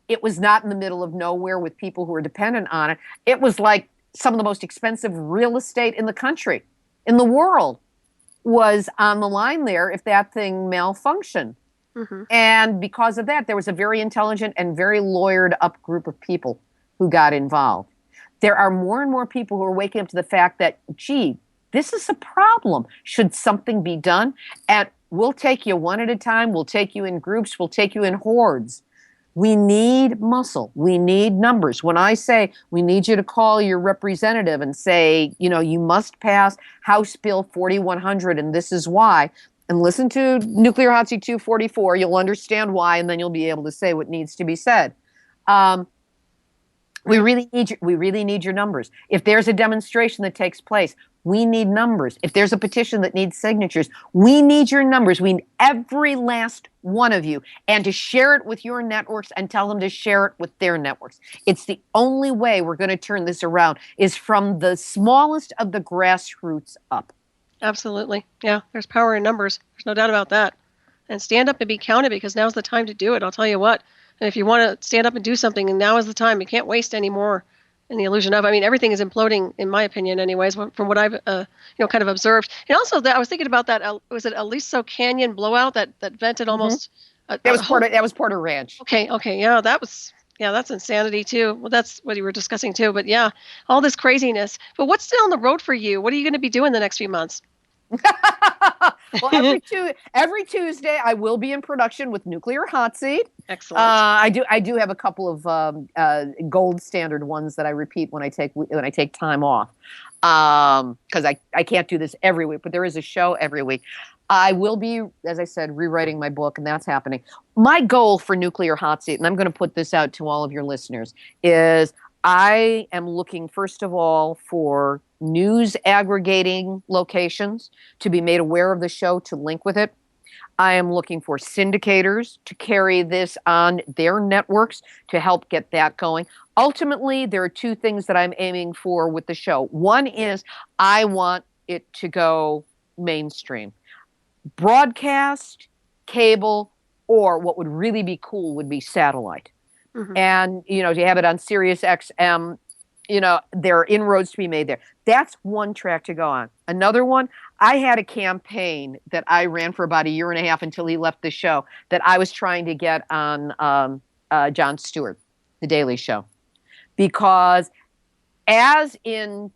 it was not in the middle of nowhere with people who were dependent on it. It was like some of the most expensive real estate in the country, in the world, was on the line there if that thing malfunctioned. And because of that, there was a very intelligent and very lawyered up group of people who got involved. There are more and more people who are waking up to the fact that, gee, this is a problem. Should something be done? And we'll take you one at a time. We'll take you in groups. We'll take you in hordes. We need muscle. We need numbers. When I say we need you to call your representative and say, you must pass House Bill 4100 and this is why, and listen to Nuclear Hot Seat 244, you'll understand why, and then you'll be able to say what needs to be said. We really need your numbers. If there's a demonstration that takes place, we need numbers. If there's a petition that needs signatures, we need your numbers. We need every last one of you, and to share it with your networks and tell them to share it with their networks. It's the only way we're going to turn this around, is from the smallest of the grassroots up. Absolutely. Yeah, there's power in numbers. There's no doubt about that. And stand up and be counted, because now's the time to do it. I'll tell you what. And if you want to stand up and do something, and now is the time. You can't waste any more in the illusion of. I mean, everything is imploding, in my opinion, anyways, from what I've kind of observed. And also, that I was thinking about that. Was it Aliso Canyon blowout that vented almost? That was Porter Ranch. Okay, yeah, that's insanity too. Well, that's what you were discussing too. But yeah, all this craziness. But what's still on the road for you? What are you going to be doing the next few months? Well, every Tuesday I will be in production with Nuclear Hot Seat. Excellent. I do have a couple of gold standard ones that I repeat when I take time off, because I can't do this every week, but there is a show every week. I will be, as I said, rewriting my book, and that's happening. My goal for Nuclear Hot Seat, and I'm going to put this out to all of your listeners, is I am looking, first of all, for news aggregating locations to be made aware of the show, to link with it. I am looking for syndicators to carry this on their networks to help get that going. Ultimately, there are two things that I'm aiming for with the show. One is I want it to go mainstream. Broadcast, cable, or what would really be cool would be satellite. Mm-hmm. And, to have it on Sirius XM, there are inroads to be made there. That's one track to go on. Another one, I had a campaign that I ran for about a year and a half until he left the show, that I was trying to get on Jon Stewart, The Daily Show. Because as in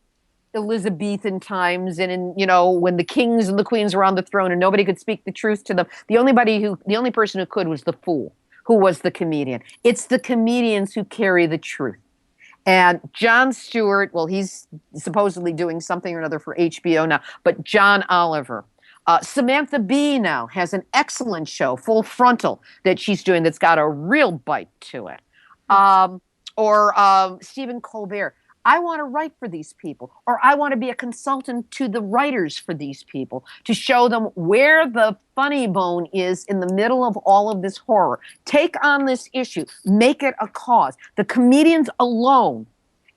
Elizabethan times, and in when the kings and the queens were on the throne and nobody could speak the truth to them, the only person who could was the fool, who was the comedian. It's the comedians who carry the truth. And Jon Stewart, well, he's supposedly doing something or another for HBO now, but John Oliver. Samantha Bee now has an excellent show, Full Frontal, that she's doing that's got a real bite to it. Or Stephen Colbert. I want to write for these people, or I want to be a consultant to the writers for these people, to show them where the funny bone is in the middle of all of this horror. Take on this issue, make it a cause. The comedians alone,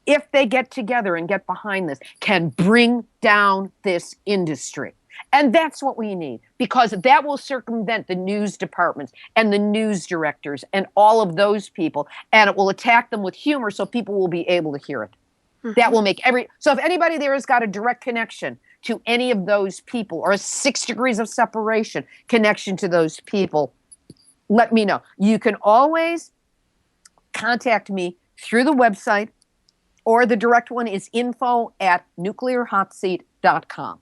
if they get together and get behind this, can bring down this industry. And that's what we need, because that will circumvent the news departments and the news directors and all of those people, and it will attack them with humor so people will be able to hear it. Mm-hmm. That will make so if anybody there has got a direct connection to any of those people, or a 6 degrees of separation connection to those people, let me know. You can always contact me through the website, or the direct one is info@nuclearhotseat.com.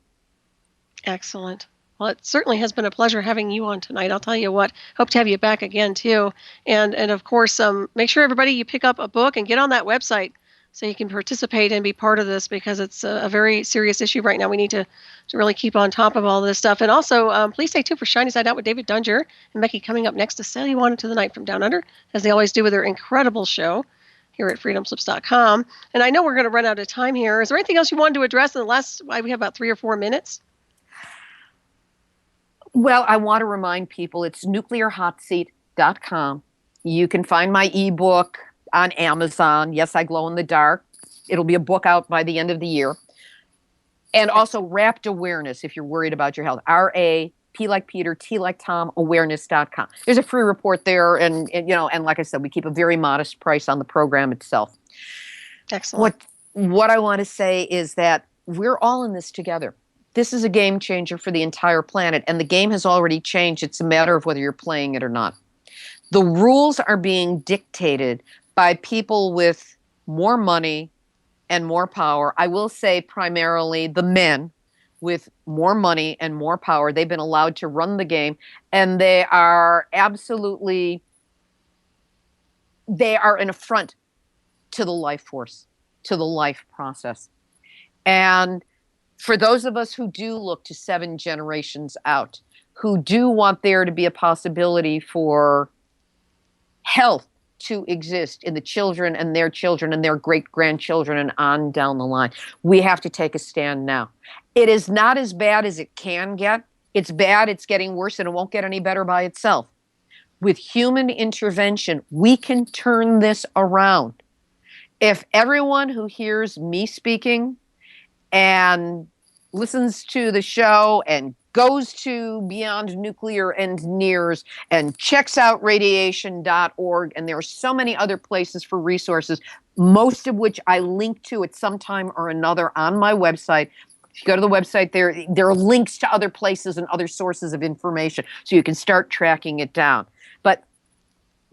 Excellent. Well, it certainly has been a pleasure having you on tonight. I'll tell you what, hope to have you back again too. And of course, make sure everybody, you pick up a book and get on that website so you can participate and be part of this, because it's a very serious issue right now. We need to really keep on top of all this stuff. And also, please stay tuned for Shiny Side Out with David Dunger and Becky coming up next to sell you on into the night from Down Under, as they always do with their incredible show here at freedomslips.com. And I know we're going to run out of time here. Is there anything else you wanted to address in the last, we have about 3 or 4 minutes? Well, I want to remind people it's nuclearhotseat.com. You can find my ebook on Amazon. Yes, I glow in the dark. It'll be a book out by the end of the year. And also Wrapped Awareness, if you're worried about your health. R-A-P like Peter, T like Tom, awareness.com. There's a free report there. And like I said, we keep a very modest price on the program itself. Excellent. What I want to say is that we're all in this together. This is a game changer for the entire planet, and the game has already changed. It's a matter of whether you're playing it or not. The rules are being dictated by people with more money and more power. I will say primarily the men with more money and more power. They've been allowed to run the game, and they are absolutely they are an affront to the life force, to the life process. And for those of us who do look to 7 generations out, who do want there to be a possibility for health to exist in the children and their great grandchildren and on down the line, we have to take a stand now. It is not as bad as it can get. It's bad, it's getting worse, and it won't get any better by itself. With human intervention, we can turn this around. If everyone who hears me speaking and listens to the show and goes to Beyond Nuclear Engineers and checks out radiation.org, and there are so many other places for resources, most of which I link to at some time or another on my website. If you go to the website, there are links to other places and other sources of information, so you can start tracking it down. But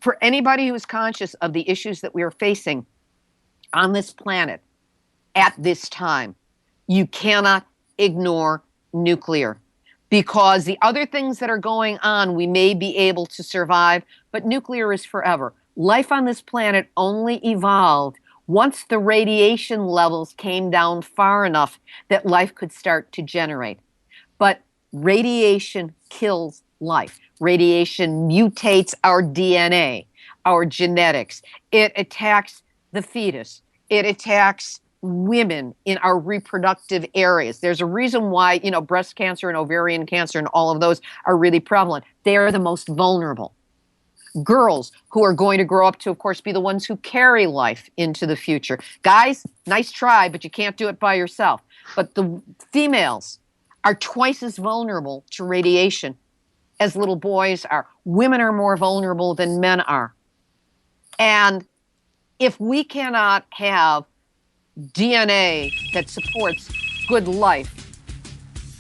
for anybody who is conscious of the issues that we are facing on this planet at this time, you cannot ignore nuclear, because the other things that are going on, we may be able to survive, but nuclear is forever. Life on this planet only evolved once the radiation levels came down far enough that life could start to generate. But radiation kills life. Radiation mutates our DNA, our genetics. It attacks the fetus. It attacks women in our reproductive areas. There's a reason why, breast cancer and ovarian cancer and all of those are really prevalent. They are the most vulnerable. Girls who are going to grow up to, of course, be the ones who carry life into the future. Guys, nice try, but you can't do it by yourself. But the females are twice as vulnerable to radiation as little boys are. Women are more vulnerable than men are. And if we cannot have DNA that supports good life,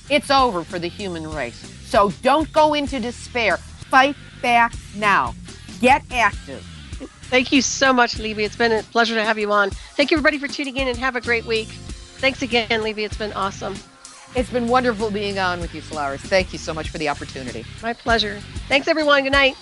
it's over for the human race. So don't go into despair. Fight back now. Get active. Thank you so much, Libbe. It's been a pleasure to have you on. Thank you, everybody, for tuning in, and have a great week. Thanks again, Libbe. It's been awesome. It's been wonderful being on with you, Flowers. Thank you so much for the opportunity. My pleasure. Thanks, everyone. Good night.